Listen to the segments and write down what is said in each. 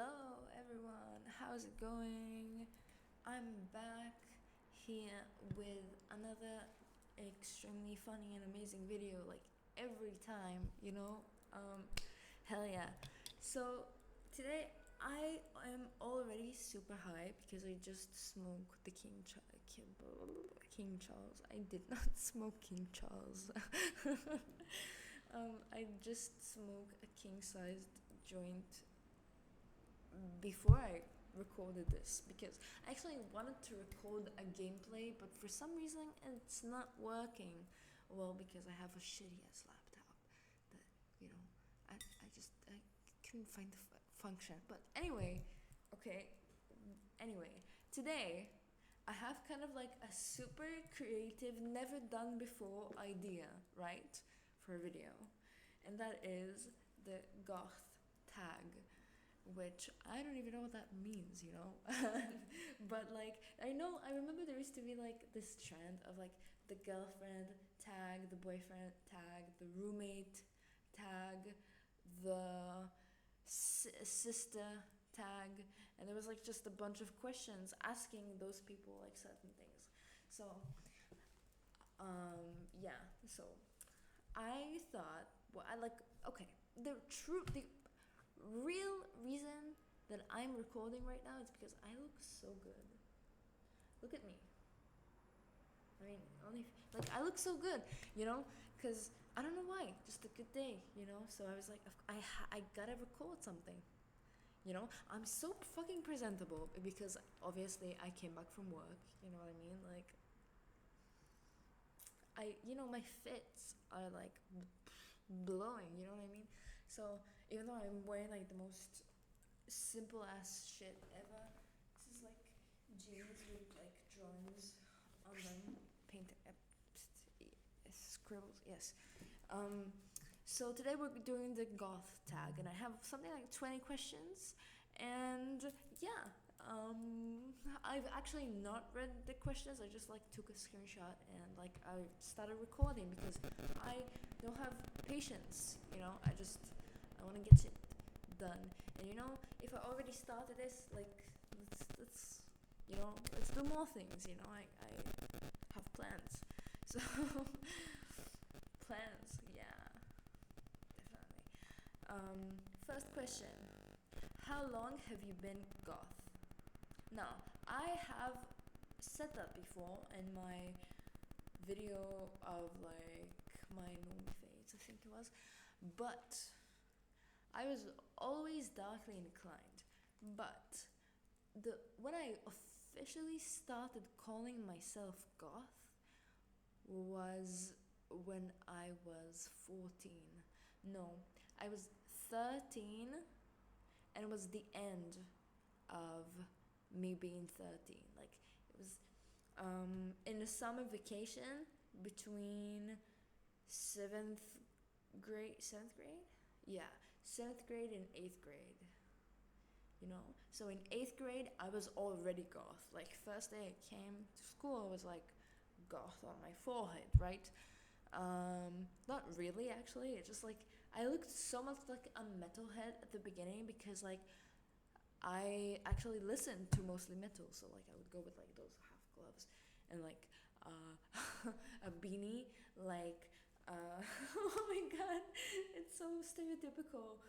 Hello everyone, how's it going? I'm back here with another extremely funny and amazing video like every time. Um hell yeah. So today I am already super high because I just smoked the King Charles. I did not smoke King Charles. I just smoked a king-sized joint before I recorded this because I actually wanted to record a gameplay, but for some reason it's not working. Well, because I have a shitty ass laptop that you know I couldn't find the function. But anyway, okay. Anyway, today I have kind of like a super creative, never done before idea, right, for a video, and that is the Goth tag, which I don't even know what that means. But like I remember there used to be like this trend of like the girlfriend tag, the boyfriend tag, the roommate tag, the sister tag, and there was like just a bunch of questions asking those people like certain things. So yeah, so I thought, well, I like, okay, the real reason that I'm recording right now is because I look so good. Look at me. I mean, only like I look so good, because I don't know why. Just a good day. So I was like, I gotta record something. I'm so fucking presentable because obviously I came back from work. You know what I mean? Like, my fits are like blowing. You know what I mean? So even though I'm wearing like the most simple ass shit ever. This is like jeans with like drawings on them, painted scribbles. Yes. So today we're doing the Goth tag, and I have something like 20 questions, and yeah. I've actually not read the questions. I just like took a screenshot and like I started recording because I don't have patience. I want to get it done. And if I already started this, like let's do more things. I have plans. So plans, yeah, definitely. First question: how long have you been goth? Now, I have said that before in my video of like my normal phase, I think it was, but I was always darkly inclined. But when I officially started calling myself goth was when I was 14. No, I was 13, and it was the end of me being 13. Like, it was in the summer vacation between seventh grade? Yeah, 7th grade and 8th grade. So in 8th grade, I was already goth. Like, first day I came to school, I was like goth on my forehead, right? Not really, actually. It's just like I looked so much like a metalhead at the beginning because like I actually listened to mostly metal, so like I would go with like those half gloves and like a beanie, like oh my god, it's so stereotypical.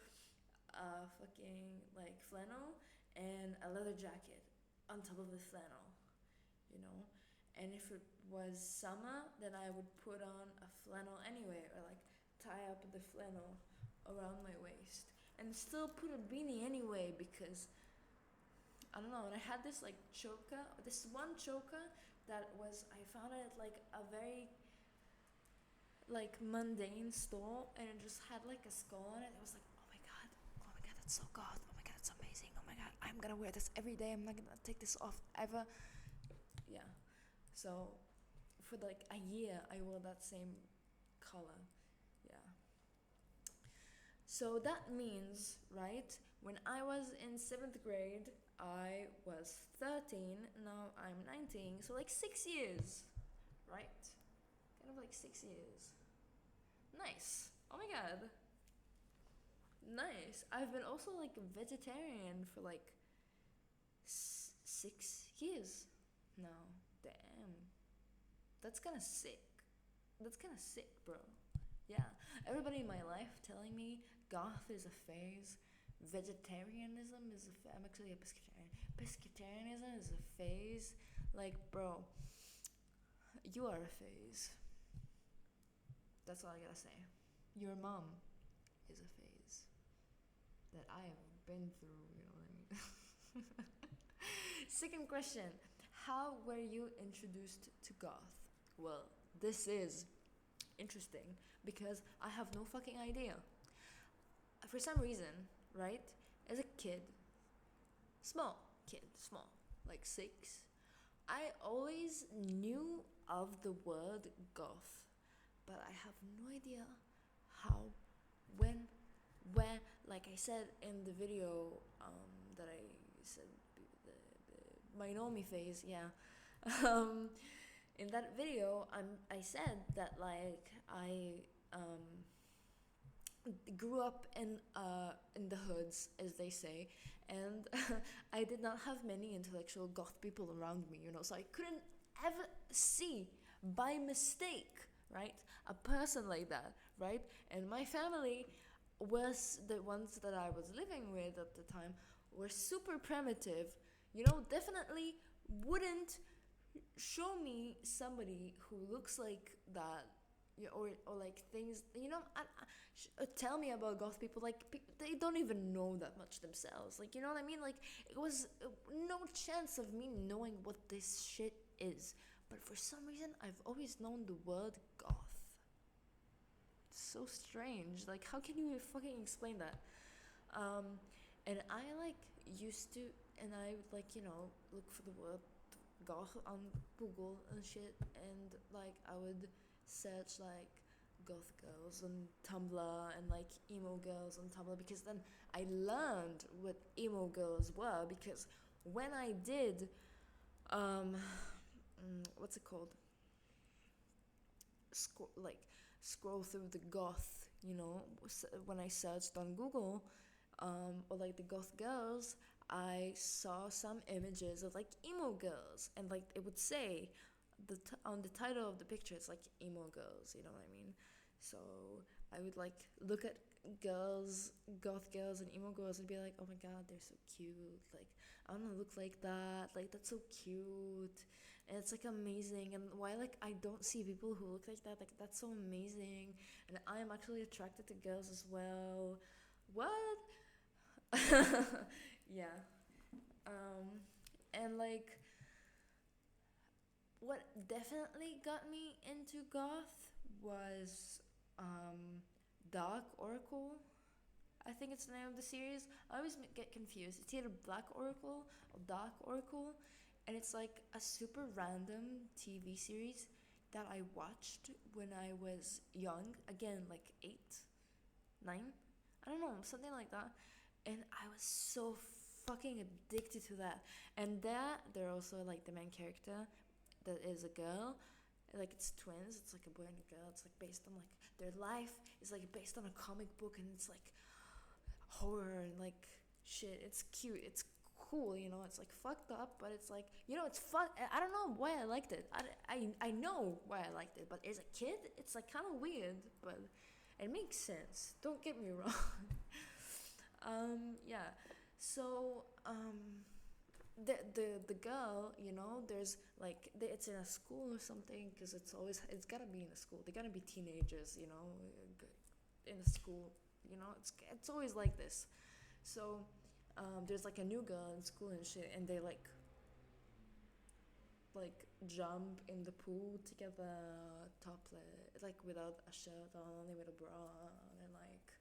Fucking like flannel and a leather jacket on top of the flannel, you know. And if it was summer, then I would put on a flannel anyway, or like tie up the flannel around my waist and still put a beanie anyway because I don't know. And I had this like choker, this one choker that was, I found it at like a very like mundane store, and it just had like a skull on it. It was like, oh my god, that's so goth. Oh my god, it's amazing. Oh my god, I'm gonna wear this every day. I'm not gonna take this off ever. Yeah. So for like a year, I wore that same color. Yeah. So that means, right, when I was in 7th grade, I was 13, now I'm 19, so like 6 years, right? Kind of like 6 years. Nice. Oh my god. Nice. I've been also like vegetarian for like 6 years now. Damn. That's kind of sick. That's kind of sick, bro. Yeah. Everybody in my life telling me goth is a phase, vegetarianism is a I'm actually a pescatarian. Pescatarianism is a phase. Like, bro, you are a phase. That's all I gotta say. Your mom is a phase that I have been through, you know what I mean? Second question. How were you introduced to goth? Well, this is interesting because I have no fucking idea. For some reason, right? As a kid, small, like 6, I always knew of the word goth, but I have no idea how, when, where. Like I said in the video that I said, my normie phase, yeah. um, in that video, I said that like I grew up in the hoods, as they say, and I did not have many intellectual goth people around me, you know, so I couldn't ever see by mistake, right, a person like that, right? And my family was the ones that I was living with at the time were super primitive, you know, definitely wouldn't show me somebody who looks like that, or like things, you know. Tell me about goth people, like they don't even know that much themselves, like, you know what I mean? Like, it was no chance of me knowing what this shit is, but for some reason I've always known the word goth. It's so strange, like how can you fucking explain that? And I like used to, and I would like, you know, look for the word goth on Google and shit, and like I would search like goth girls on Tumblr and like emo girls on Tumblr, because then I learned what emo girls were, because when I did what's it called, like scroll through the goth, you know, when I searched on Google, or like the goth girls, I saw some images of like emo girls, and like it would say on the title of the picture, it's like emo girls, you know what I mean? So I would like look at girls, goth girls and emo girls, and be like, oh my god, they're so cute, like I want to look like that, like that's so cute, and it's like amazing. And why like I don't see people who look like that, like that's so amazing, and I am actually attracted to girls as well. What? Yeah. And like what definitely got me into goth was Dark Oracle. I think it's the name of the series. I always get confused. It's either Black Oracle or Dark Oracle, and it's like a super random TV series that I watched when I was young. Again, like 8, 9. I don't know, something like that. And I was so fucking addicted to that. And they're also like the main character that is a girl. Like it's twins. It's like a boy and a girl. It's like based on like their life is like based on a comic book, and it's like horror and like shit. It's cute. It's cool. You know. It's like fucked up, but it's like, you know, it's fun. I don't know why I liked it. I know why I liked it, but as a kid, it's like kind of weird, but it makes sense. Don't get me wrong. Yeah. So the girl, you know, there's like it's in a school or something, because it's gotta be in a school. They gotta be teenagers, you know, in a school. You know, it's always like this. So there's like a new girl in school and shit, and they like jump in the pool together, topless, like without a shirt on, only with a bra on, and like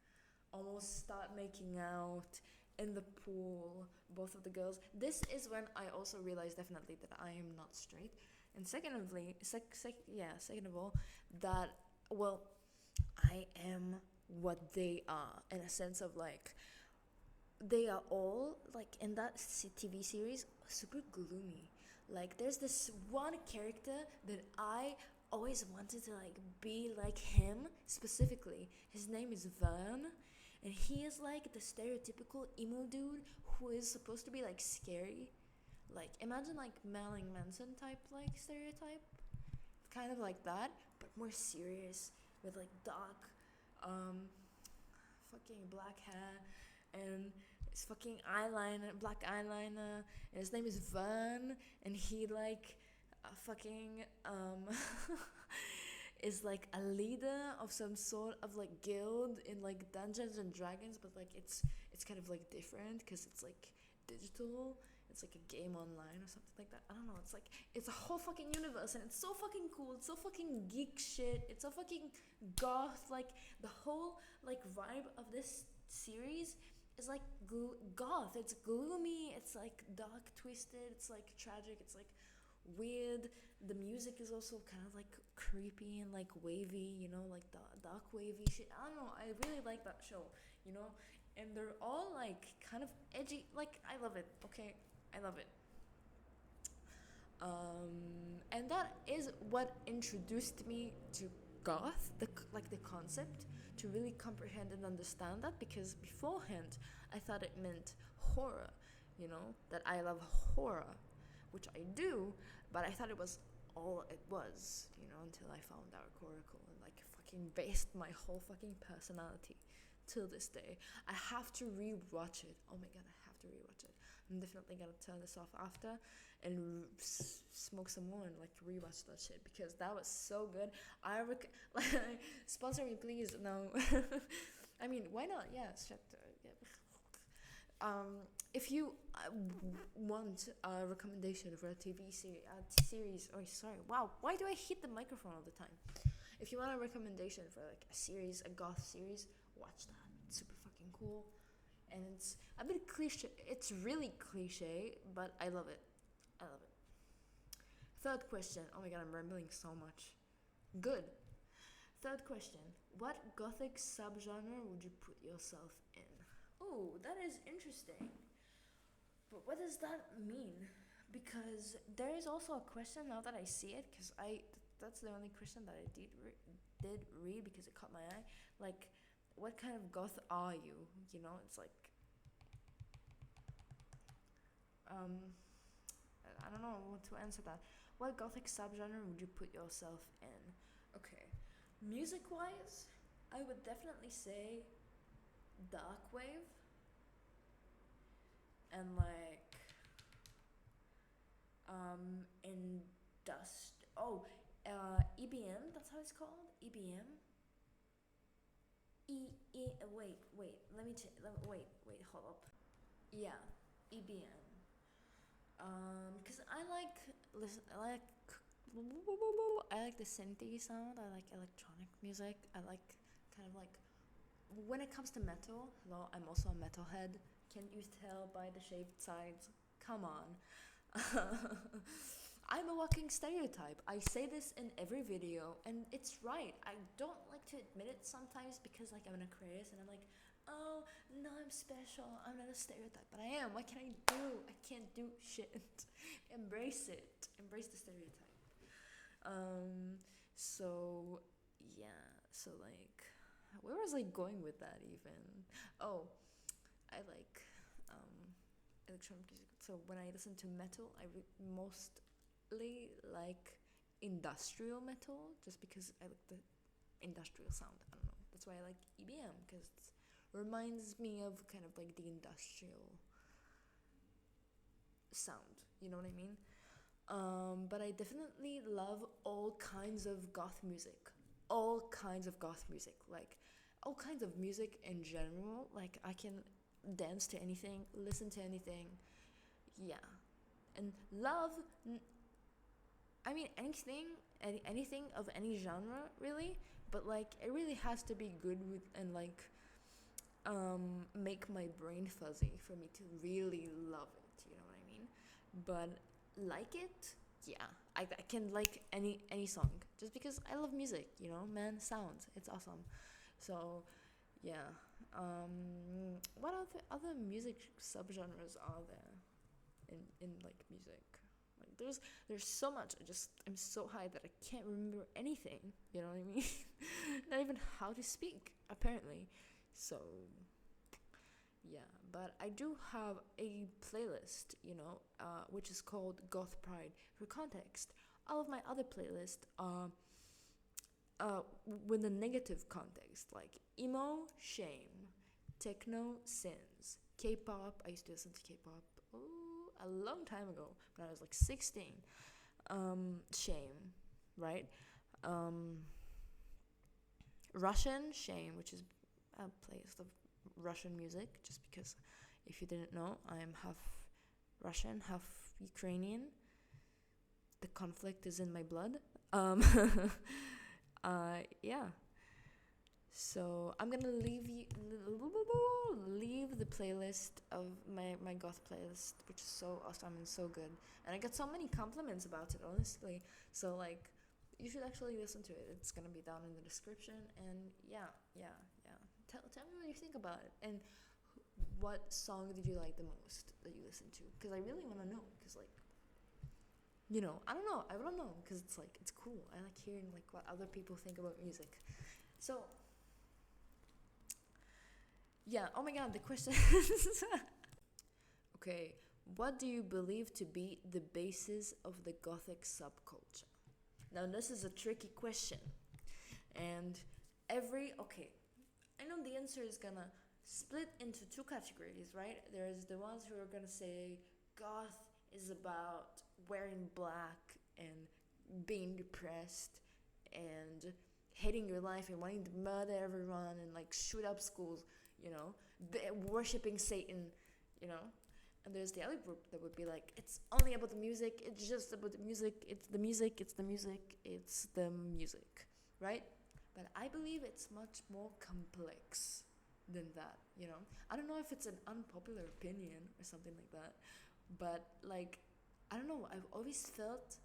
almost start making out in the pool, both of the girls. This is when I also realized definitely that I am not straight, and secondly, second of all, that well, I am what they are, in a sense of like they are all like in that TV series super gloomy. Like there's this one character that I always wanted to like be like him specifically. His name is Vern, and he is like the stereotypical emo dude who is supposed to be like scary. Like imagine like Marilyn Manson type like stereotype, kind of like that, but more serious with like dark, fucking black hair and his fucking eyeliner, black eyeliner, and his name is Vern, and he like fucking is like a leader of some sort of like guild in like Dungeons and Dragons, but like it's kind of like different because it's like digital. It's like a game online or something like that. I don't know. It's like it's a whole fucking universe, and it's so fucking cool. It's so fucking geek shit. It's so fucking goth. Like the whole like vibe of this series is like goth. It's gloomy. It's like dark, twisted. It's like tragic. It's like weird. The music is also kind of like creepy and like wavy. You know, like dark wavy shit. I don't know. I really like that show. You know, and they're all like kind of edgy. Like I love it. Okay. I love it. And that is what introduced me to goth, the concept, to really comprehend and understand that, because beforehand I thought it meant horror, you know, that I love horror, which I do, but I thought it was all it was, you know, until I found our Coracle and like fucking based my whole fucking personality till this day. I have to rewatch it. Oh my god, I have to rewatch it. I'm definitely gonna turn this off after and smoke some more and like rewatch that shit, because that was so good. Like, sponsor me please. No. I mean, why not? Yeah, shut. Yeah. If you want a recommendation for a TV series, oh sorry, wow, why do I hit the microphone all the time? If you want a recommendation for like a series, a goth series, watch that. It's super fucking cool. And it's a bit cliche. It's really cliche, but I love it. I love it. Third question. Oh my god, I'm rambling so much. Good. Third question. What gothic subgenre would you put yourself in? Oh, that is interesting. But what does that mean? Because there is also a question now that I see it, because that's the only question that I did read because it caught my eye. Like, what kind of goth are you? You know, it's like, I don't know what to answer that. What gothic subgenre would you put yourself in? Okay, music-wise, I would definitely say dark wave and like EBM. That's how it's called. EBM. Wait. Let me wait. Hold up. Yeah, EBM. Cause I like the synthy sound. I like electronic music. I like kind of like when it comes to metal. Hello, I'm also a metalhead. Can't you tell by the shaved sides? Come on. I'm a walking stereotype. I say this in every video, and it's right. I don't like to admit it sometimes because like I'm an Aquarius and I'm like, oh no, I'm special. I'm not a stereotype, but I am. What can I do? I can't do shit. Embrace it. Embrace the stereotype. So yeah. So like, where was I going with that even? Oh, I like electronic music. So when I listen to metal, I mostly like industrial metal, just because I like the industrial sound. I don't know. That's why I like EBM, because it reminds me of kind of like the industrial sound. You know what I mean? But I definitely love all kinds of goth music. All kinds of goth music. Like, all kinds of music in general. Like, I can dance to anything, listen to anything. Yeah. And love, I mean, anything of any genre, really. But, like, it really has to be good with, and, like, make my brain fuzzy for me to really love it. You know what I mean? But like it, yeah, I can like any song just because I love music, you know, man, sounds, it's awesome. So yeah, what other music subgenres are there in like music? Like there's so much. I'm so high that I can't remember anything, you know what I mean? Not even how to speak apparently. So Yeah, but I do have a playlist, which is called Goth Pride. For context, all of my other playlists are with a negative context, like emo, shame, techno, sins, K-pop. I used to listen to K-pop a long time ago when I was like 16. Shame, right? Um, Russian, shame, which is a place of Russian music, just because if you didn't know, I am half Russian, half Ukrainian. The conflict is in my blood. Um, yeah. So I'm gonna leave the playlist of my goth playlist, which is so awesome and so good. And I got so many compliments about it, honestly. So like, you should actually listen to it. It's gonna be down in the description. And yeah. Tell me what you think about it. And what song did you like the most that you listened to? Because I really want to know. Because like, I don't know. I don't know. Because it's like, it's cool. I like hearing like what other people think about music. So yeah, oh my god, the question. Okay, what do you believe to be the basis of the gothic subculture? Now, this is a tricky question. And okay, I know the answer is gonna split into two categories, right? There's the ones who are gonna say goth is about wearing black and being depressed and hating your life and wanting to murder everyone and like shoot up schools, worshipping Satan, you know. And there's the other group that would be like, it's only about the music, it's just about the music, it's the music, it's the music, it's the music, right? But I believe it's much more complex than that, I don't know if it's an unpopular opinion or something like that, but like, I don't know, I've always felt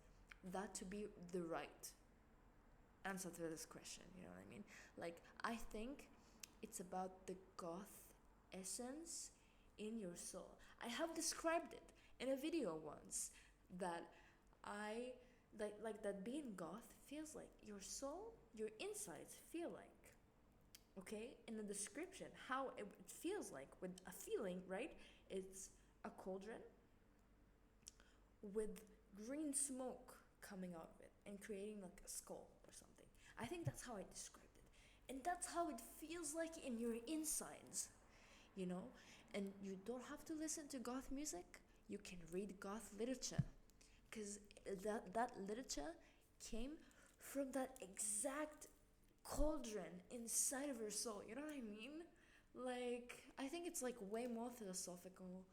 that to be the right answer to this question, you know what I mean? Like, I think it's about the goth essence in your soul. I have described it in a video once that I like that being goth feels like your soul, your insides feel like, okay, in the description how it feels like with a feeling, right? It's a cauldron with green smoke coming out of it and creating like a skull or something. I think that's how I described it. And that's how it feels like in your insides, you know? And you don't have to listen to goth music. You can read goth literature. Because that literature came from that exact cauldron inside of your soul. You know what I mean? Like, I think it's like way more philosophical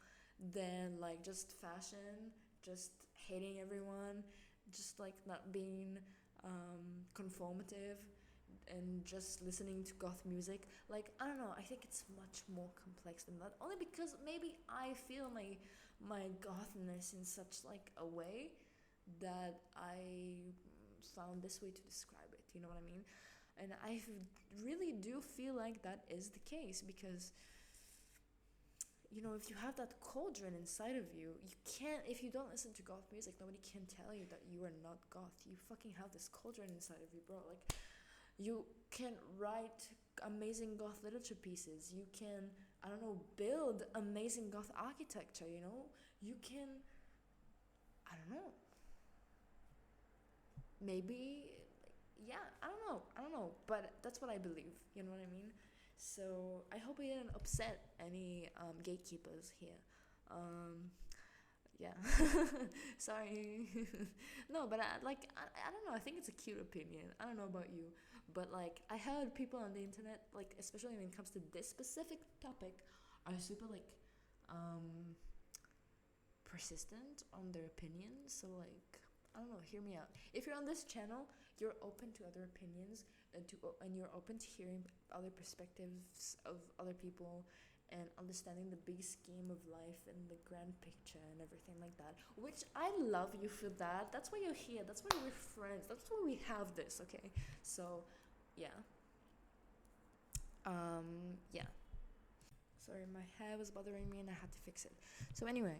than like just fashion, just hating everyone, just like not being conformative and just listening to goth music. Like, I don't know, I think it's much more complex than that, only because maybe I feel my gothness in such like a way that I found this way to describe it, you know what I mean? And I really do feel like that is the case, because if you have that cauldron inside of you, you can't, if you don't listen to goth music, nobody can tell you that you are not goth. You fucking have this cauldron inside of you, bro. Like, you can write amazing goth literature pieces. You can, I don't know, build amazing goth architecture, You can, I don't know, maybe, yeah, I don't know, but that's what I believe, you know what I mean? So I hope we didn't upset any gatekeepers here. Yeah, sorry. No, but I don't know, I think it's a cute opinion. I don't know about you, but like, I heard people on the internet, like, especially when it comes to this specific topic, are super like persistent on their opinions. So like, I don't know, hear me out. If you're on this channel, you're open to other opinions and you're open to hearing other perspectives of other people and understanding the big scheme of life and the grand picture and everything like that. Which I love you for that. That's why you're here. That's why we're friends. That's why we have this, okay? So, yeah. Yeah. Sorry, my hair was bothering me and I had to fix it. So anyway,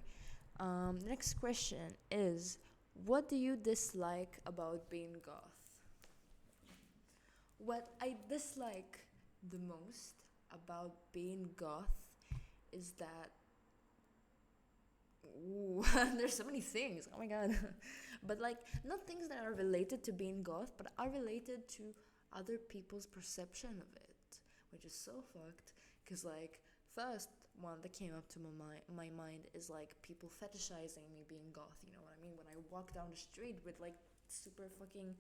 the next question is, what do you dislike about being goth? What I dislike the most about being goth is that, ooh, there's so many things. Oh my god. But like, not things that are related to being goth, but are related to other people's perception of it, which is so fucked. Cause like, first one that came up to my mind is like people fetishizing me being goth. You know what I mean? When I walk down the street with like super fucking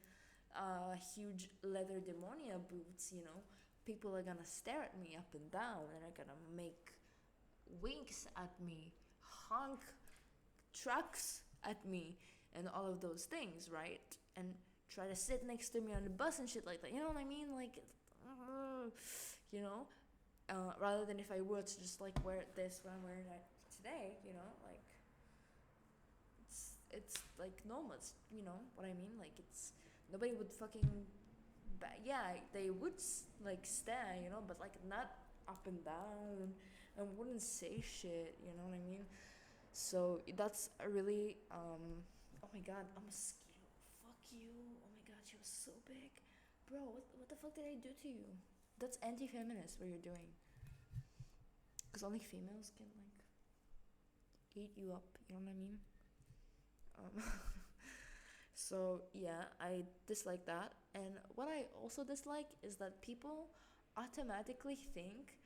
huge leather demonia boots, you know, people are gonna stare at me up and down and are gonna make winks at me, honk trucks at me, and all of those things, right? And try to sit next to me on the bus and shit like that. You know what I mean? Like, you know, rather than if I were to just like wear this when I'm wearing it today, you know, like it's like normal. It's, you know what I mean? Like it's nobody would fucking, yeah, they would like stare, you know, but like not up and down, and wouldn't say shit. You know what I mean? So that's a really oh my god, a mosquito. Fuck you. Oh my god, she was so big. Bro, what the fuck did I do to you? That's anti-feminist what you're doing. Cuz only females can like eat you up, you know what I mean? Um so yeah, I dislike that. And what I also dislike is that people automatically think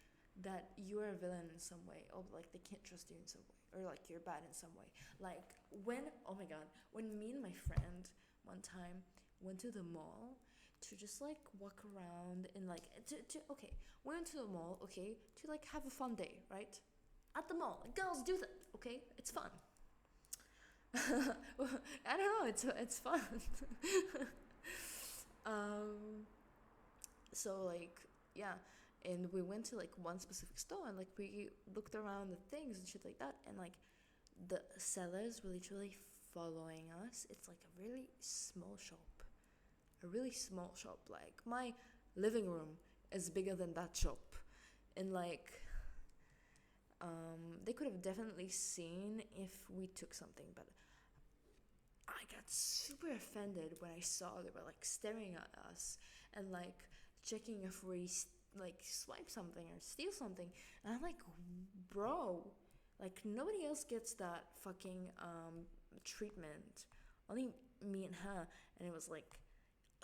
that you're a villain in some way, or like they can't trust you in some way, or like you're bad in some way. Like when, oh my god, when me and my friend one time went to the mall to just like walk around and like to okay, we went to the mall, okay, to like have a fun day, right? At the mall, girls do that, okay? It's fun. I don't know, it's fun. um so like, yeah, and we went to like one specific store and like we looked around the things and shit like that, and like the sellers were literally following us. It's like a really small shop, a really small shop. Like my living room is bigger than that shop, and like they could have definitely seen if we took something, but I got super offended when I saw they were like staring at us and like checking if we like swipe something or steal something. And I'm like, bro, like nobody else gets that fucking treatment. Only me and her. And it was like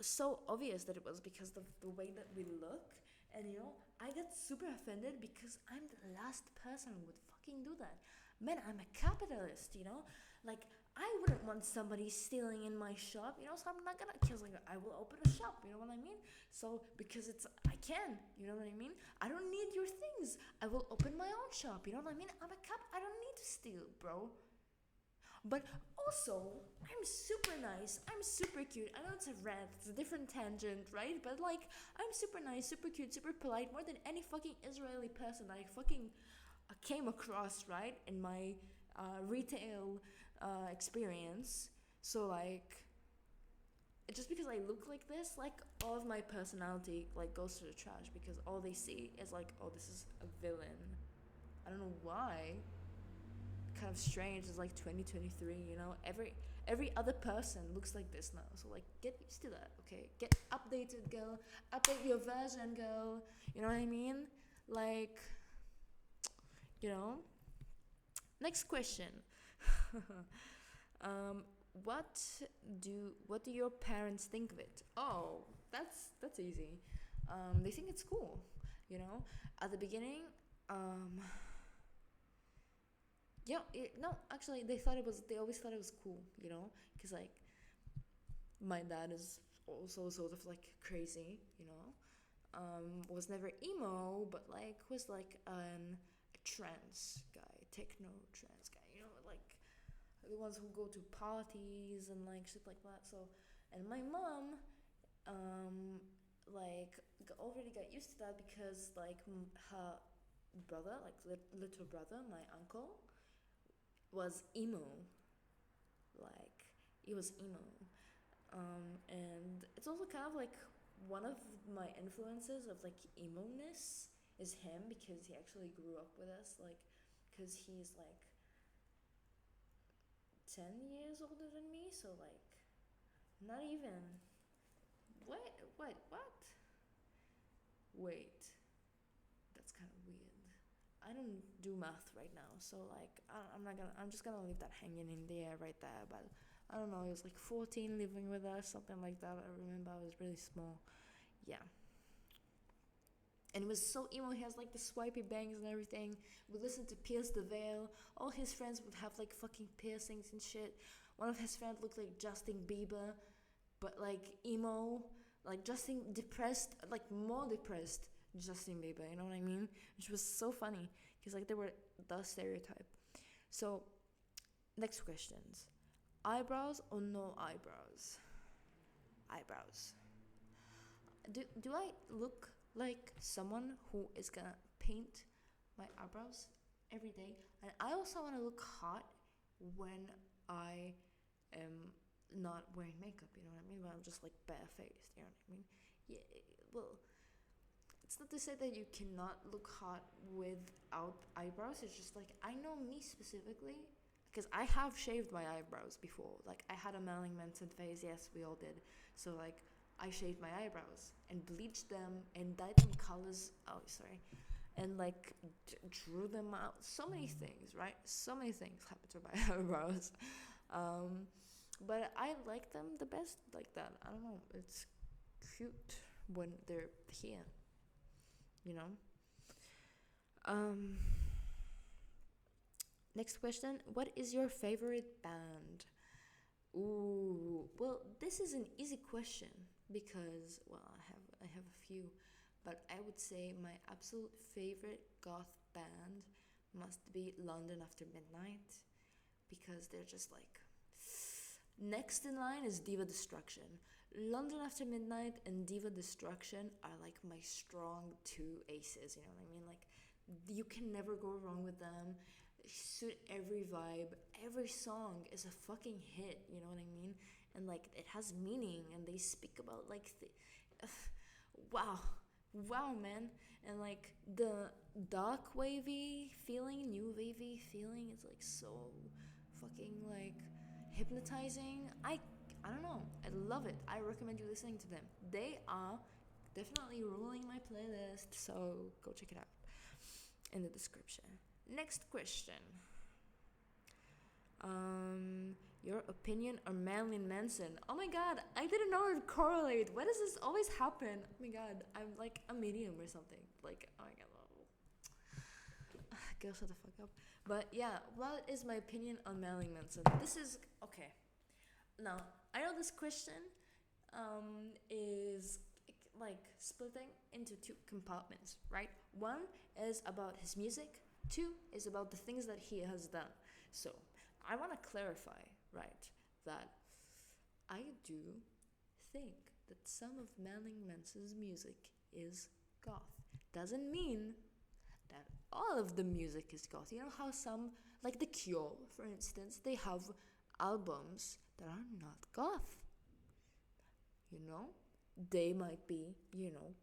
so obvious that it was because of the way that we look. And you know, I got super offended because I'm the last person who would fucking do that. Man, I'm a capitalist, you know? Like, I wouldn't want somebody stealing in my shop, you know? So I'm not gonna, cause like, I will open a shop, you know what I mean? So, because I can, you know what I mean? I don't need your things. I will open my own shop, you know what I mean? I'm a I don't need to steal, bro. But also, I'm super nice. I'm super cute. I know it's a rant. It's a different tangent, right? But like, I'm super nice, super cute, super polite, more than any fucking Israeli person I fucking came across, right? In my retail experience. So like, just because I look like this, like all of my personality like goes to the trash because all they see is like, oh, this is a villain. I don't know why. Kind of strange. It's like 2023, you know. Every other person looks like this now. So like, get used to that, okay? Get updated, girl. Update your version, girl. You know what I mean? Like, you know. Next question. um, what what do your parents think of it? Oh, that's easy. They think it's cool. You know, at the beginning, yeah, no, actually, they always thought it was cool, you know, because like my dad is also sort of like crazy, you know, was never emo, but like was like a trance guy, techno trance guy, you know, like the ones who go to parties and like shit like that. So, and my mom, like already got used to that because like her brother, like little brother, my uncle, was emo. Like he was emo. And it's also kind of like one of my influences of like emo-ness is him because he actually grew up with us, like because he's like 10 years older than me, so like not even what wait, that's kind of weird. I don't do math right now, so like I'm just gonna leave that hanging in the air right there. But I don't know, it was like 14 living with us, something like that. I remember I was really small. Yeah. And it was so emo. He has like the swipey bangs and everything. We listened to Pierce the Veil. All his friends would have like fucking piercings and shit. One of his friends looked like Justin Bieber, but like emo, like Justin depressed, like more depressed Justin Bieber. You know what I mean? Which was so funny because like they were the stereotype. So next questions: eyebrows or no eyebrows? Eyebrows. Do I look like someone who is gonna paint my eyebrows every day? And I also want to look hot when I am not wearing makeup, you know what I mean? When I'm just like barefaced, you know what I mean? Yeah, well, it's not to say that you cannot look hot without eyebrows. It's just like I know me specifically because I have shaved my eyebrows before. Like I had a Marilyn Manson phase. Yes, we all did. So like I shaved my eyebrows and bleached them and dyed them colors. Oh, sorry. And like drew them out. So many things, right? So many things happened to my eyebrows. But I like them the best like that. I don't know. It's cute when they're here, you know? Um, Next question. What is your favorite band? Ooh, well, this is an easy question because, well, I have a few, but I would say my absolute favorite goth band must be London After Midnight because they're just like next in line is Diva Destruction. London After Midnight and Diva Destruction are like my strong two aces, you know what I mean? Like you can never go wrong with them. Suit every vibe. Every song is a fucking hit, you know what I mean? And like it has meaning and they speak about like wow. Wow, man. And like the dark wavy feeling, new wavy feeling is like so fucking like hypnotizing. I don't know. I love it. I recommend you listening to them. They are definitely ruling my playlist, so go check it out in the description. Next question. Your opinion on Marilyn Manson? Oh my god, I didn't know it would correlate. Why does this always happen? Oh my god, I'm like a medium or something. Like, oh my god, girl, shut the fuck up. But yeah, what is my opinion on Marilyn Manson? This is okay. Now, I know this question is like splitting into two compartments, right? One is about his music, two is about the things that he has done. So, I want to clarify, right, that I do think that some of Marilyn Manson's music is goth. Doesn't mean that all of the music is goth. You know how some, like The Cure, for instance, they have albums that are not goth. You know, they might be,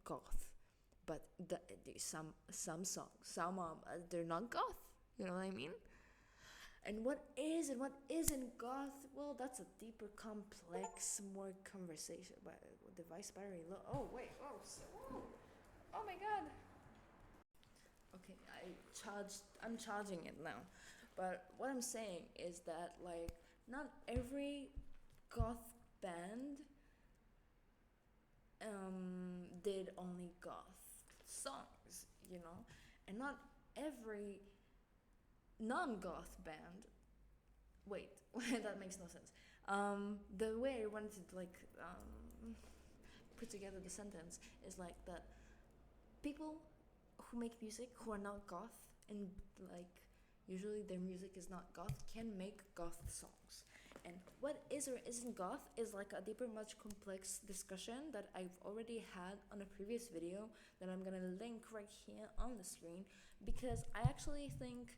goth, but some songs, they're not goth. You know what I mean? And what is and what isn't goth? Well, that's a deeper, complex, more conversation. But device battery low. Oh wait, oh my god. Okay, I'm charging it now. But what I'm saying is that like not every goth band did only goth songs, and not every non-goth band. Wait, that makes no sense. The way I wanted to put together the sentence is like that people who make music who are not goth and like usually their music is not goth can make goth songs. And what is or isn't goth is like a deeper, much complex discussion that I've already had on a previous video that I'm gonna link right here on the screen because I actually think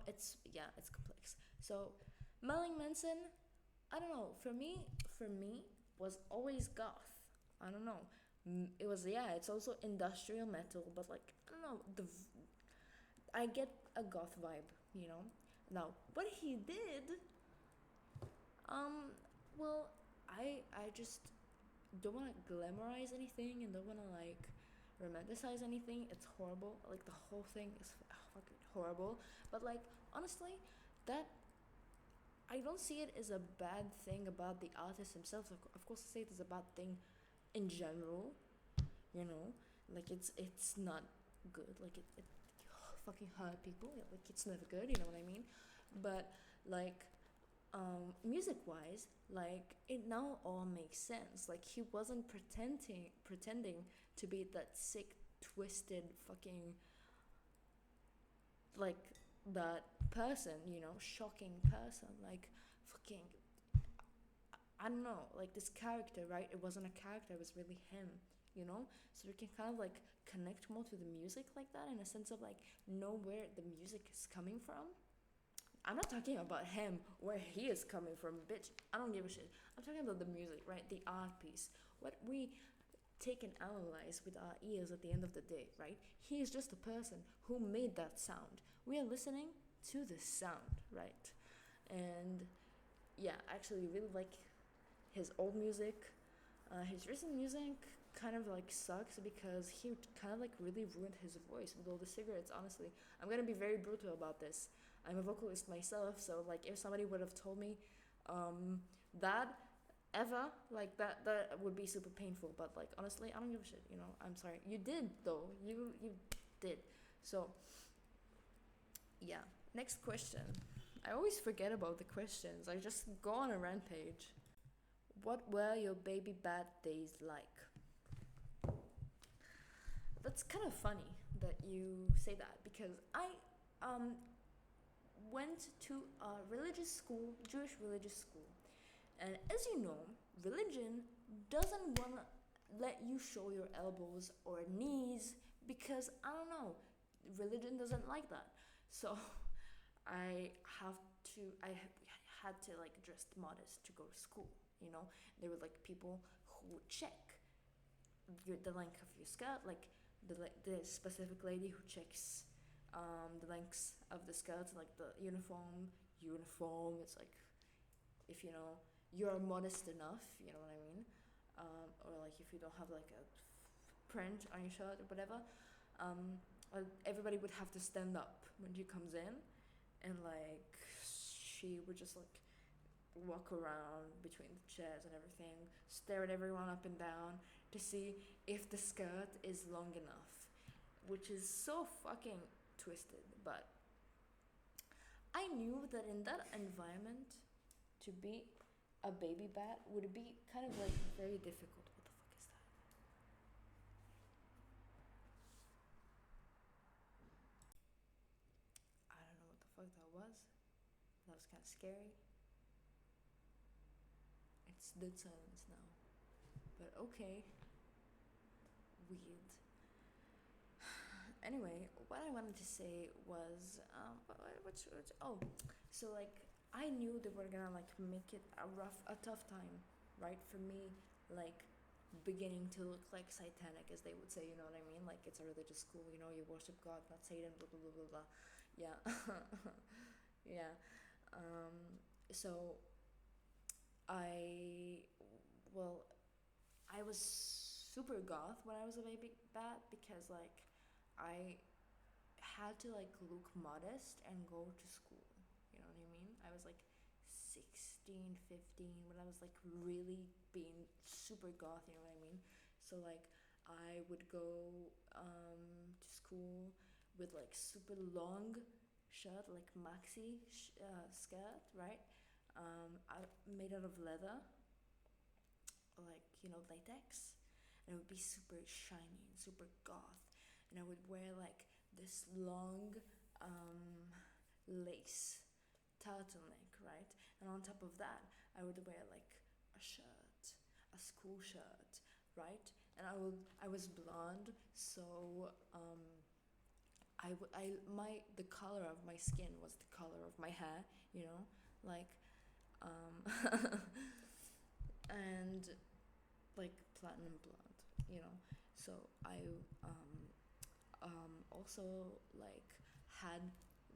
it's complex. So Marilyn Manson, I don't know, for me was always goth. I don't know. It was, it's also industrial metal, but like I don't know, I get a goth vibe, Now, what he did, well, I just don't want to glamorize anything and don't want to like romanticize anything. It's horrible. Like the whole thing is fucking horrible. But like honestly, that I don't see it as a bad thing about the artist himself. Of course, I say it is a bad thing in general. You know, like it's not good. Like it fucking hurt people. Like it's never good. You know what I mean? But like music wise, like it now all makes sense. Like he wasn't pretending to be that sick, twisted, fucking like that person, you know, shocking person, like fucking I don't know, like this character, right? It wasn't a character, it was really him, you know? So we can kind of like connect more to the music like that in a sense of like know where the music is coming from. I'm not talking about him, where he is coming from, bitch. I don't give a shit. I'm talking about the music, right? The art piece. What we take and analyze with our ears at the end of the day, right? He is just a person who made that sound. We are listening to the sound, right? And yeah, I actually really like his old music. His recent music kind of like sucks because he kind of like really ruined his voice with all the cigarettes. Honestly, I'm gonna be very brutal about this. I'm a vocalist myself, so like if somebody would have told me that ever, like that would be super painful. But like honestly, I don't give a shit. You know, I'm sorry. You did though. You did. So yeah. Next question. I always forget about the questions. I just go on a rampage. What were your baby bad days like? That's kind of funny that you say that because I um went to a religious school, Jewish religious school. And as you know, religion doesn't want to let you show your elbows or knees because I don't know, religion doesn't like that. So I have I had to like dress modest to go to school. You know, there were like people who would check the length of your skirt, like the specific lady who checks the lengths of the skirts, like the uniform. It's like if you know you're modest enough, you know what I mean, or like if you don't have like a print on your shirt or whatever, everybody would have to stand up when she comes in, and like she would just like walk around between the chairs and everything, stare at everyone up and down to see if the skirt is long enough, which is so fucking twisted. But I knew that in that environment, to be a baby bat would be kind of like very difficult. What the fuck is that? I don't know what the fuck that was. That was kind of scary. It's dead silence now. But okay. Weird. Anyway, what I wanted to say was, oh, so like I knew they were gonna like make it a tough time, right? For me, like beginning to look like satanic, as they would say. You know what I mean? Like it's a religious school. You know, you worship God, not Satan. Blah blah blah blah blah. Yeah, yeah. So I, well, I was super goth when I was a baby bat because like I had to like look modest and go to school. You know what I mean? I was like 16, 15 when I was like really being super goth, you know what I mean? So like I would go to school with like super long shirt, like maxi skirt, right? I made out of leather, like you know latex, and it would be super shiny and super goth, and I would wear like this long lace turtleneck, right? And on top of that, I would wear like a shirt, a school shirt, right? And I was blonde, so the color of my skin was the color of my hair, you know, like and like platinum blonde, you know. So I also like had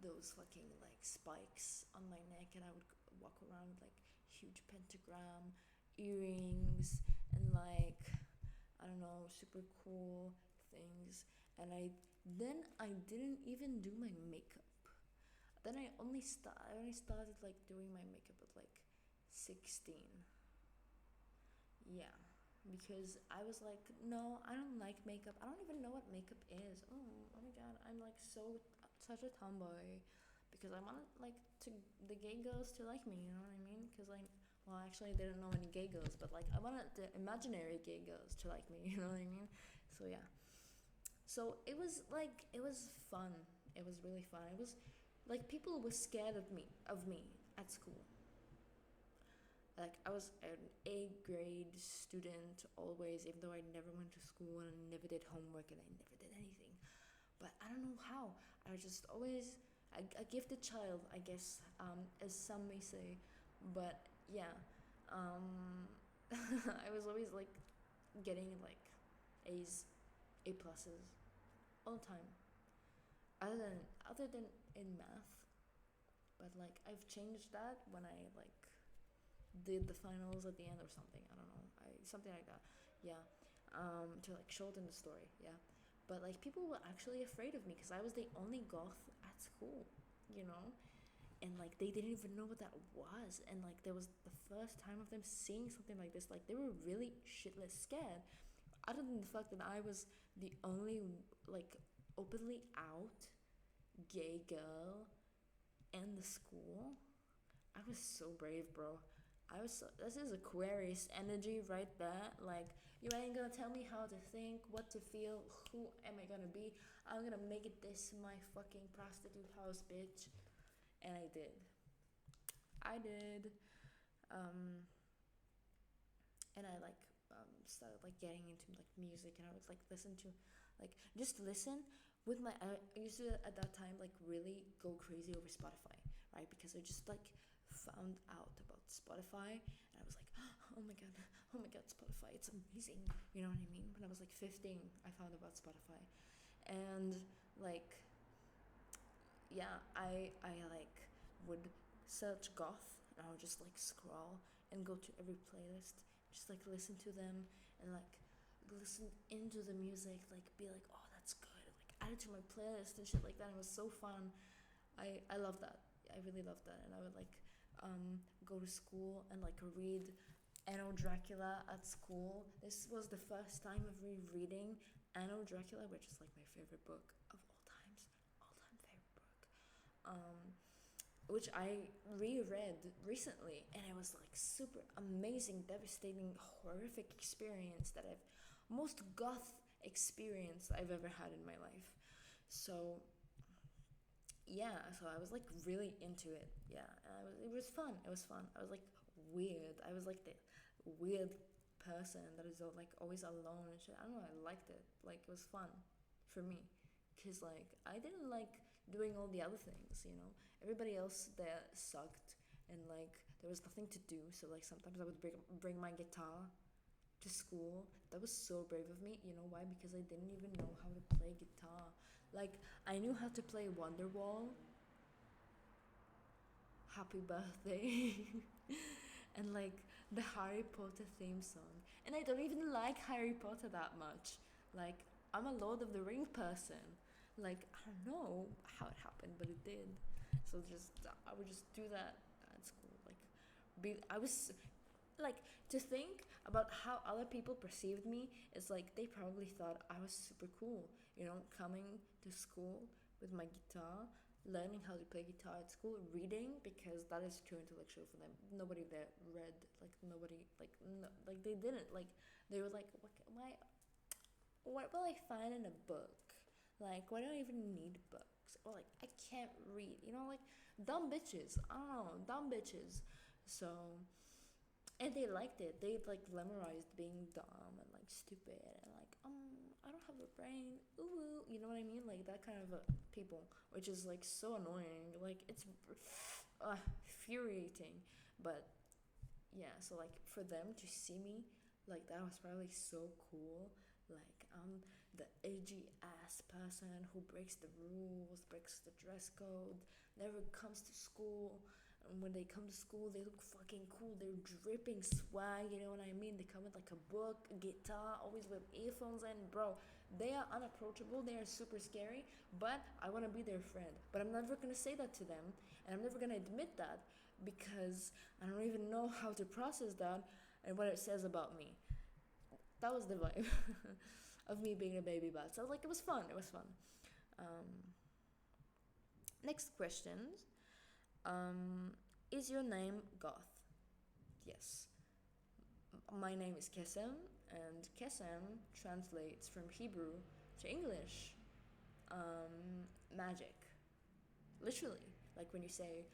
those fucking like spikes on my neck, and I would walk around with like huge pentagram earrings and like I don't know, super cool things, and I didn't even do my makeup. Then I only started like doing my makeup at like 16. Yeah, because I was like, no, I don't like makeup. I don't even know what makeup is. Oh my god, I'm like such a tomboy, because I wanted like to the gay girls to like me. You know what I mean? Because like, well, actually, I didn't know any gay girls, but like I wanted the imaginary gay girls to like me. You know what I mean? So yeah. So it was fun. It was really fun. It was like people were scared of me at school. Like I was an A grade student always, even though I never went to school and I never did homework and I never did anything. But I don't know how. I was just always a gifted child, I guess, as some may say. But yeah, um, I was always like getting like A's, A pluses all the time. Other than in math, but like I've changed that when I like did the finals at the end or something. I don't know. Something like that. Yeah. To like shorten the story. Yeah. But like people were actually afraid of me because I was the only goth at school, you know? And like they didn't even know what that was. And like there was the first time of them seeing something like this. Like they were really shitless scared. Other than the fact that I was the only like openly out gay girl in the school, I was so brave, bro. This is Aquarius energy right there. Like, you ain't gonna tell me how to think, what to feel, who am I gonna be? I'm gonna make it this my fucking prostitute house, bitch. And I did. I did. Um, and I like started like getting into like music, and I would like listen to, like just listen with my. I used to at that time like really go crazy over Spotify, right? Because I just like found out about Spotify, and I was like, oh my god, Spotify, it's amazing. You know what I mean? When I was like 15, I found about Spotify, and like yeah, I like would search goth, and I would just like scroll and go to every playlist, just like listen to them, and like listen into the music, like be like, oh that's good, like add it to my playlist and shit like that. It was so fun. I love that. I really love that. And I would like go to school and like read Anno Dracula at school. This was the first time of rereading Anno Dracula, which is like my favorite book of all times, all-time favorite book. Which I reread recently, and it was like super amazing, devastating, horrific experience that I've most goth experience I've ever had in my life. So yeah, so I was like really into it. Yeah, and it was fun. It was fun. I was like weird. I was like the weird person that is like always alone and shit. I don't know. I liked it. Like it was fun for me, cause like I didn't like doing all the other things. You know, everybody else there sucked, and like there was nothing to do. So like sometimes I would bring my guitar to school. That was so brave of me. You know why? Because I didn't even know how to play guitar. Like I knew how to play Wonderwall, Happy Birthday, and like the Harry Potter theme song. And I don't even like Harry Potter that much. Like I'm a Lord of the Ring person. Like I don't know how it happened, but it did. So just I would just do that at school. Like I was like, to think about how other people perceived me is like they probably thought I was super cool, you know, coming to school with my guitar, learning how to play guitar at school, reading, because that is too intellectual for them. Nobody there read, like nobody, like no, like they didn't, like they were like, what will I find in a book? Like, why do I even need books? Or like I can't read, you know, like dumb bitches. I don't know, dumb bitches. So and they liked it. They like glamorized being dumb and like stupid and like I don't have a brain. Ooh, you know what I mean? Like that kind of people, which is like so annoying. Like it's infuriating. But yeah, so like for them to see me, like that was probably so cool. Like I'm the edgy ass person who breaks the rules, breaks the dress code, never comes to school. And when they come to school, they look fucking cool. They're dripping swag, you know what I mean? They come with like a book, a guitar, always with earphones in, bro. They are unapproachable, they are super scary, but I want to be their friend. But I'm never going to say that to them, and I'm never going to admit that because I don't even know how to process that and what it says about me. That was the vibe of me being a baby bat. So like it was fun. It was fun. Um, Next question. Is your name Goth? Yes. My name is Kesem, and Kesem translates from Hebrew to English. Magic. Literally. Like when you say,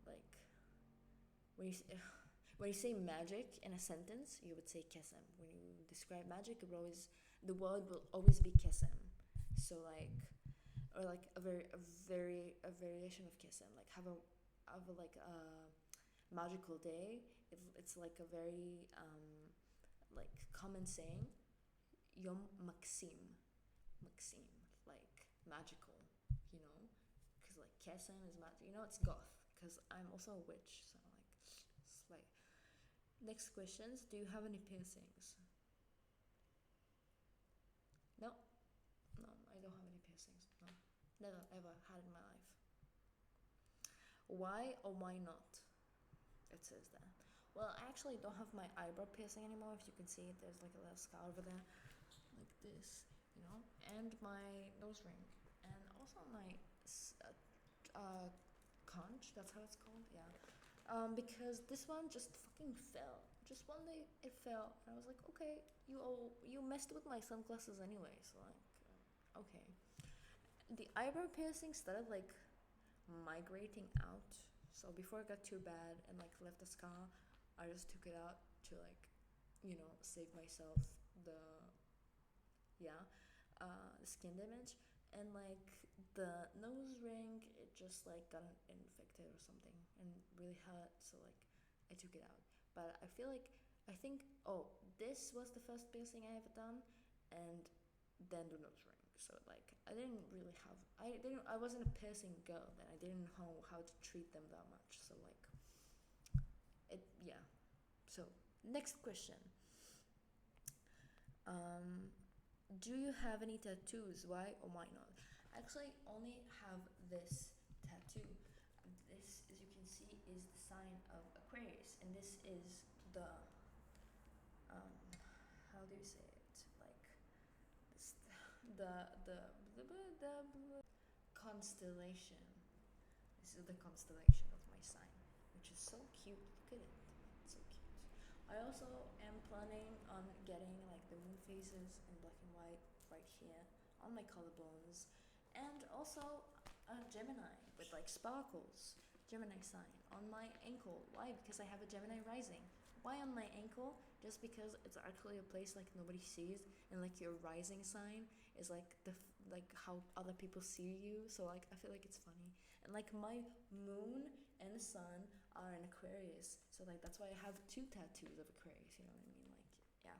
like when you say, when you say magic in a sentence, you would say kesem. When you describe magic, the word will always be kesem. So like, or like a variation of kesem. Like have a like a magical day. It's like a very like common saying. Yom Maxim, like magical. You know, because like kesem is magic. You know, it's goth. Because I'm also a witch, so like it's like. Next questions. Do you have any piercings? No, no, I don't have any piercings. No, never ever had in my life. Why or why not? It says that. Well, I actually don't have my eyebrow piercing anymore. If you can see it, there's like a little scar over there, like this, you know, and my nose ring, and also my conch. That's how it's called. Yeah. Because this one just fucking fell. Just one day it fell, and I was like, okay, you messed with my sunglasses anyway, so like, okay. The eyebrow piercing started like migrating out. So before it got too bad and like left a scar, I just took it out to like, save myself the yeah, skin damage. And like the nose ring, it just like got infected or something and really hurt. So like I took it out. But I think this was the first piercing I ever done, and then the nose ring. So like I wasn't a piercing girl then. I didn't know how to treat them that much. So like it yeah. So next question. Do you have any tattoos? Why or why not? I actually only have this tattoo. This, as you can see, is the sign of Aquarius, and this is the how do you say it? Like this, the constellation. This is the constellation of my sign, which is so cute. Look at it. It's so cute. I also am planning on getting like the moon phases in black and white right here on my collarbones, and also a Gemini with like sparkles. Gemini sign on my ankle. Why? Because I have a Gemini rising. Why on my ankle? Just because it's actually a place like nobody sees, and like your rising sign is like like how other people see you. So like I feel like it's funny, and like my moon and the sun are in Aquarius, so like that's why I have two tattoos of Aquarius. You know what I mean? Like yeah.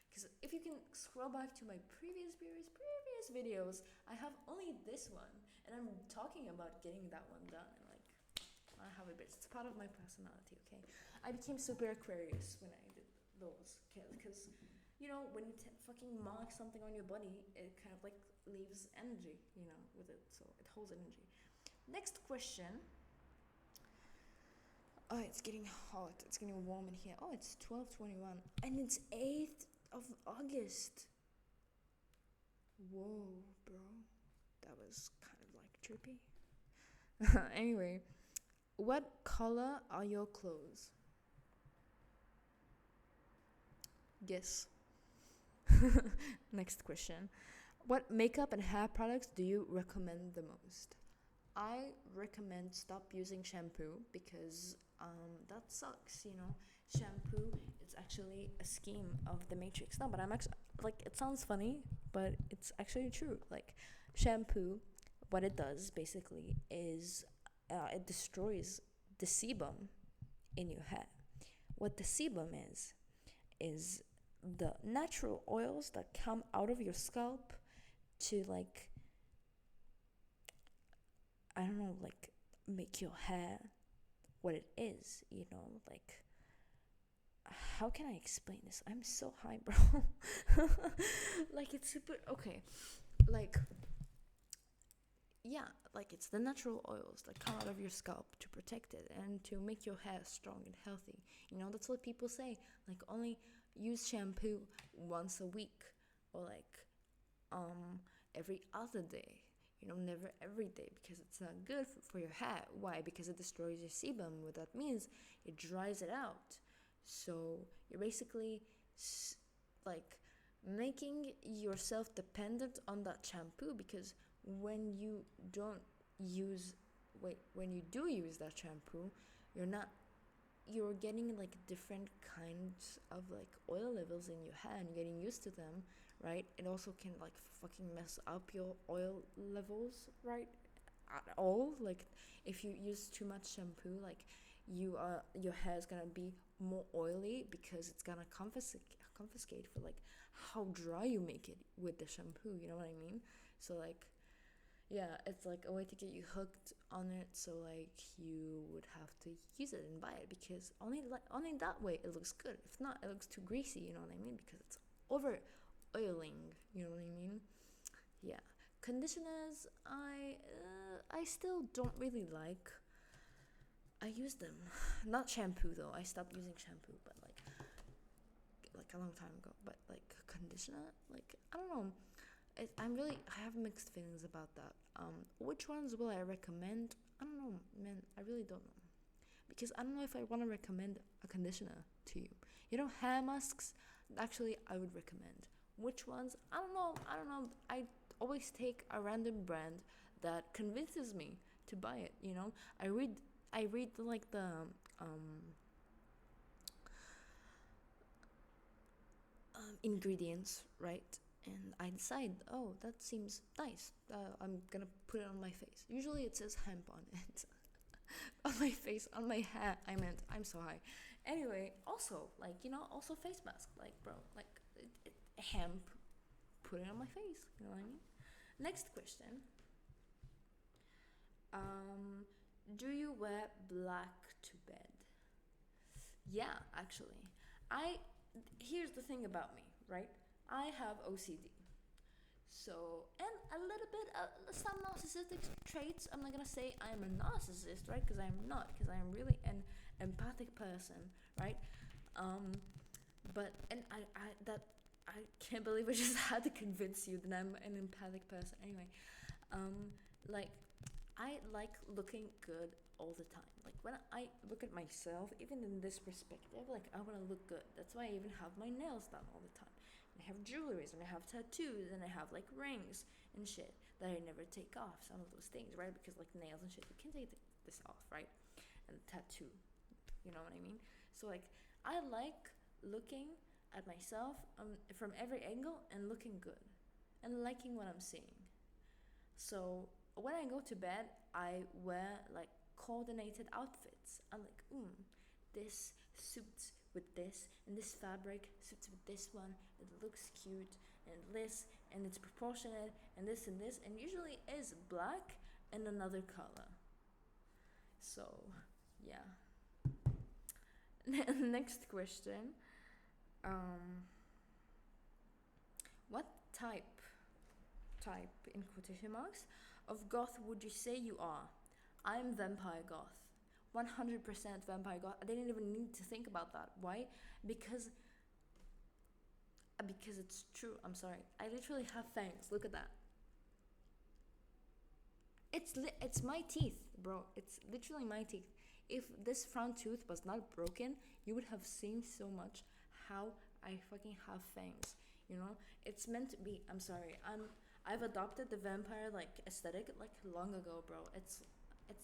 Because if you can scroll back to my previous videos, I have only this one, and I'm talking about getting that one done. And like I have a bit. It's part of my personality. Okay, I became super Aquarius when I did those, because when you fucking mark something on your body, it kind of like leaves energy, with it. So it holds energy. Next question. Oh, it's getting hot. It's getting warm in here. Oh, it's 12:21, and it's 8th of August. Whoa, bro. That was kind of like trippy. Anyway, what color are your clothes? Guess. Next question. What makeup and hair products do you recommend the most? I recommend stop using shampoo because that sucks. Shampoo, it's actually a scheme of the Matrix. No, but I'm actually like, it sounds funny, but it's actually true. Like shampoo, what it does basically is it destroys the sebum in your hair. What the sebum is the natural oils that come out of your scalp to like, I don't know, like make your hair what it is, like how can I explain this? I'm so high, bro. Like, it's super okay. Like, yeah, like it's the natural oils that come out of your scalp to protect it and to make your hair strong and healthy. That's what people say. Like, only use shampoo once a week, or like every other day. Never every day, because it's not good for your hair. Why? Because it destroys your sebum. What that means, it dries it out. So you're basically like making yourself dependent on that shampoo, because when you don't use when you do use that shampoo, you're getting like different kinds of like oil levels in your hair, and you're getting used to them, right? It also can like fucking mess up your oil levels, right? At all. Like, if you use too much shampoo, like your hair is gonna be more oily, because it's gonna confiscate for like how dry you make it with the shampoo. You know what I mean? So like, yeah, it's like a way to get you hooked on it, so like you would have to use it and buy it, because only that way it looks good. If not, it looks too greasy. You know what I mean? Because it's over oiling. You know what I mean? Yeah. Conditioners, I still don't really like. I use them, not shampoo though. I stopped using shampoo, but like a long time ago. But like conditioner, like I don't know. I have mixed feelings about that. Which ones will I recommend? I don't know, man. I really don't know, because I don't know if I want to recommend a conditioner to you. Hair masks. Actually, I would recommend. Which ones? I don't know. I always take a random brand that convinces me to buy it. I read like the ingredients, right? And I decide, oh, that seems nice. I'm gonna put it on my face. Usually it says hemp on it. On my face, on my hair. I'm so high. Anyway, also, like, also face mask. Like, bro, like, hemp, put it on my face. You know what I mean? Next question. Do you wear black to bed? Yeah, actually. I Here's the thing about me, right? I have OCD. So, and a little bit some narcissistic traits. I'm not gonna say I'm a narcissist, right? Because I'm not, because I'm really an empathic person, right? But and I can't believe I just had to convince you that I'm an empathic person. Anyway, like, I like looking good all the time. Like, when I look at myself, even in this perspective, like, I want to look good. That's why I even have my nails done all the time. And I have jewelries, and I have tattoos, and I have like rings and shit that I never take off. Some of those things, right? Because like nails and shit, you can take this off, right? And tattoo, you know what I mean? So like, I like looking at myself from every angle and looking good and liking what I'm seeing. So when I go to bed, I wear like coordinated outfits. I'm like, this suits with this, and this fabric suits with this one. It looks cute, and this, and it's proportionate, and this, and usually is black and another color. So, yeah. Next question. What type in quotation marks of goth would you say you are? I'm vampire goth. 100% vampire goth. I didn't even need to think about that. Why? Because it's true. I'm sorry. I literally have fangs. Look at that. It's my teeth, bro. It's literally my teeth. If this front tooth was not broken, you would have seen so much how I fucking have fangs. It's meant to be. I'm sorry. I've adopted the vampire like aesthetic like long ago, bro. It's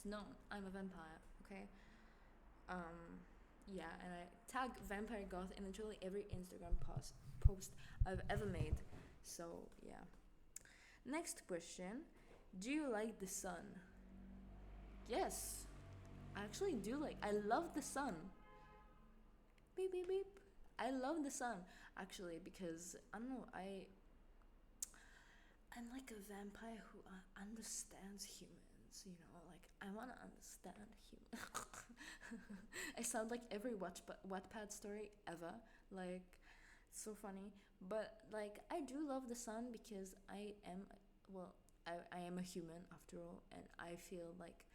known. I'm a vampire, okay? Yeah, and I tag vampire goth in literally every Instagram post I've ever made. So, yeah. Next question. Do you like the sun? Yes. I actually do I love the sun. Beep beep beep. I love the sun actually, because I don't know, I'm like a vampire who understands humans. humans, you know, like I want to understand human. I sound like every Wattpad story ever. Like, it's so funny. But like, I do love the sun because well, I am a human after all, and I feel like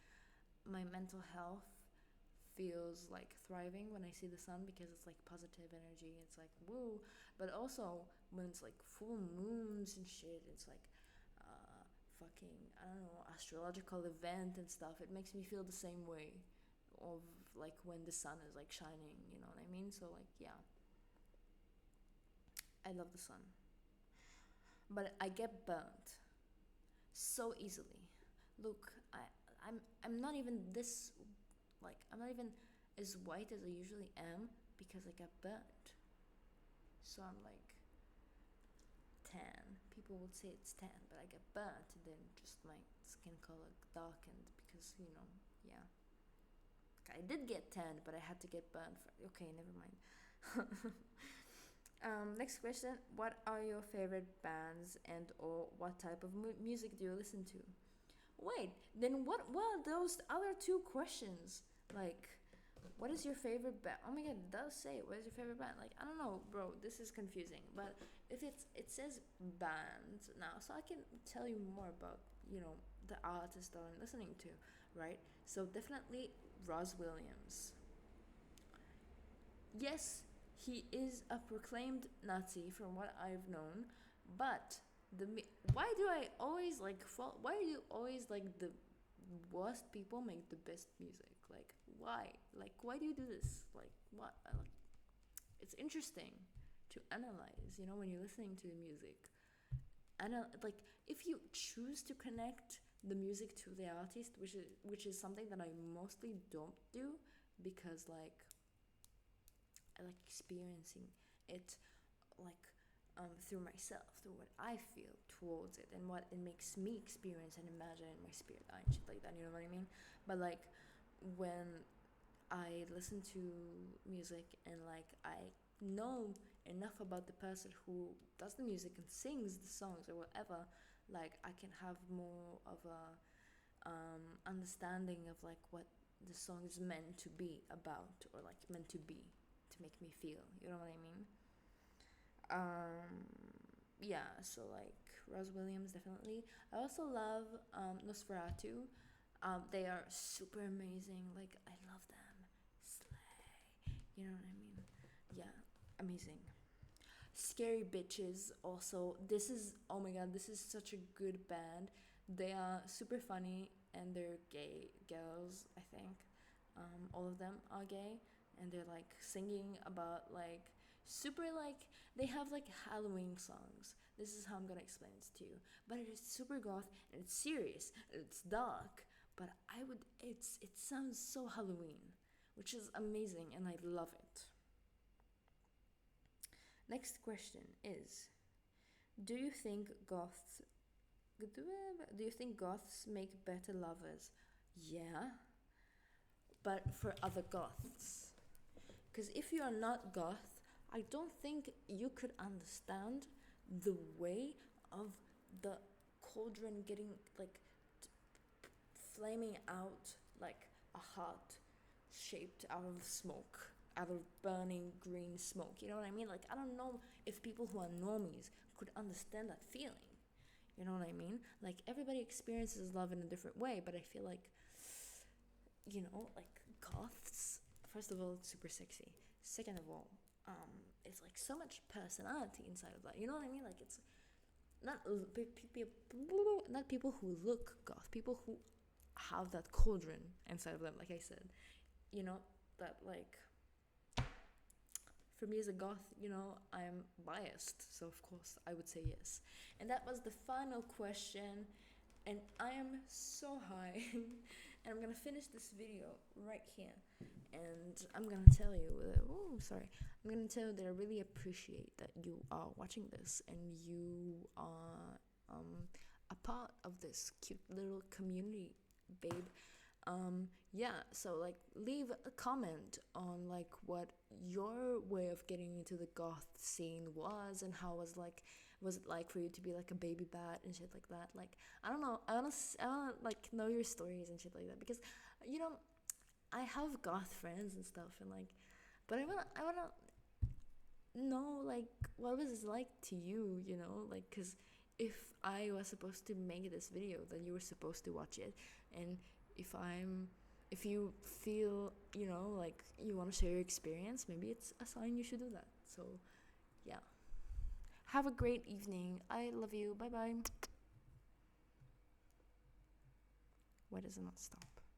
my mental health feels like thriving when I see the sun because it's like positive energy. It's like woo, but also when it's like full moons and shit, it's like fucking I don't know astrological event and stuff. It makes me feel the same way of like when the sun is like shining. You know what I mean? So like yeah, I love the sun, but I get burnt so easily. Look, I'm not even this like I'm not even as white as I usually am because I got burnt. So I'm like tan. People would say it's tan, but I get burnt and then just my skin color darkened because yeah. I did get tanned, but I had to get burnt. Okay, never mind. Next question: what are your favorite bands and or what type of music do you listen to? Wait, then what were those other two questions? Like, what is your favorite band? Oh my god, it does say what is your favorite band? Like, I don't know, bro. This is confusing. But if it says band now, so I can tell you more about the artist that I'm listening to, right? So definitely Ross Williams. Yes, he is a proclaimed Nazi from what I've known, but why do I always like fall? Why do you always like the worst people make the best music? Like why? Like why do you do this? Like what? Like, it's interesting to analyze. When you're listening to the music, and like if you choose to connect the music to the artist, which is something that I mostly don't do because like I like experiencing it like through myself, through what I feel towards it and what it makes me experience and imagine in my spirit eye and shit like that, you know what I mean? But like when I listen to music and like I know enough about the person who does the music and sings the songs or whatever, like I can have more of a understanding of like what the song is meant to be about or like meant to be to make me feel, you know what I mean? Yeah, so like Ross Williams definitely. I also love Nosferatu. They are super amazing. Like I love them. Slay. You know what I mean? Yeah, amazing. Scary Bitches also. This is oh my god, this is such a good band. They are super funny and they're gay girls, I think. All of them are gay and they're like singing about like super like they have like Halloween songs. This is how I'm gonna explain it to you. But it is super goth and it's serious and it's dark. But it sounds so Halloween, which is amazing and I love it. Next question is: Do you think goths make better lovers? Yeah, but for other goths. Because if you are not goth, I don't think you could understand the way of the cauldron getting like flaming out like a heart shaped out of smoke, out of burning green smoke. You know what I mean? Like, I don't know if people who are normies could understand that feeling. You know what I mean? Like, everybody experiences love in a different way, but I feel like, like goths, first of all, it's super sexy. Second of all, it's like so much personality inside of that. You know what I mean? Like, it's not not people who look goth, people who have that cauldron inside of them, like I said. That like for me as a goth, I'm biased, so of course I would say yes. And that was the final question, and I am so high. And I'm gonna finish this video right here, and I'm gonna tell you I'm gonna tell you that I really appreciate that you are watching this and you are a part of this cute little community, babe. Yeah, so like leave a comment on like what your way of getting into the goth scene was and how was like was it like for you to be like a baby bat and shit like that? Like, I don't know. I wanna like know your stories and shit like that, because you know I have goth friends and stuff, and like, but I wanna know like what was it like to you, you know, like, because if I was supposed to make this video, then you were supposed to watch it, and if I'm if you feel, you know, like you want to share your experience, maybe it's a sign you should do that. So yeah, have a great evening. I love you. Bye bye. Why does it not stop?